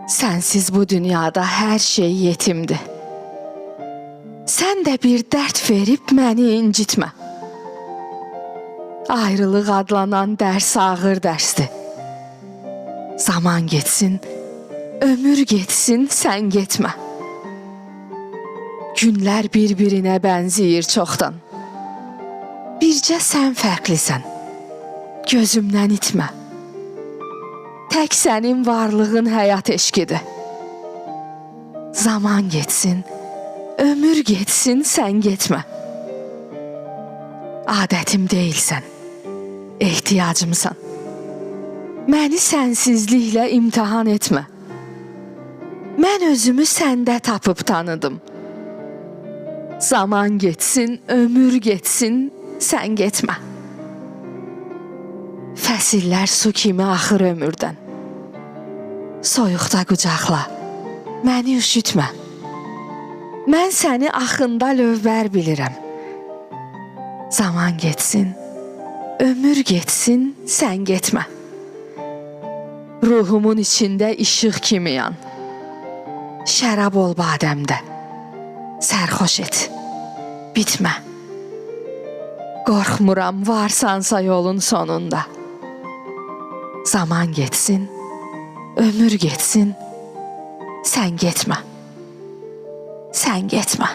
Sensiz bu dünyada her şey yetimdi. Sen de bir dert verip məni incitmə. Ayrılıq adlanan dərs ağır dərsdir. Zaman geçsin, ömür geçsin, sen getmə. Günlər bir-birinə bənzəyir çoxdan. Bircə sən fərqlisən, gözümdən itmə. Tək sənin varlığın həyat eşqidir. Zaman geçsin, ömür geçsin, sen getmə. Adətim deyilsən, ehtiyacımsan. Məni sənsizliklə imtihan etmə. Mən özümü səndə tapıb tanıdım. Zaman geçsin, ömür geçsin, sen getmə. Fəsillər su kimi axır ömürdən. Soyuqda qucaqla, məni üşütmə. Mən səni axında lövbər bilirəm. Zaman geçsin, ömür geçsin, sen getmə. Ruhumun içində işıq kimi yan. Şərab ol badəmdə, sərxoş et, bitmə. Qorxmuram, varsansa yolun sonunda. Zaman geçsin, ömür geçsin, sen getmə. Sen getmə.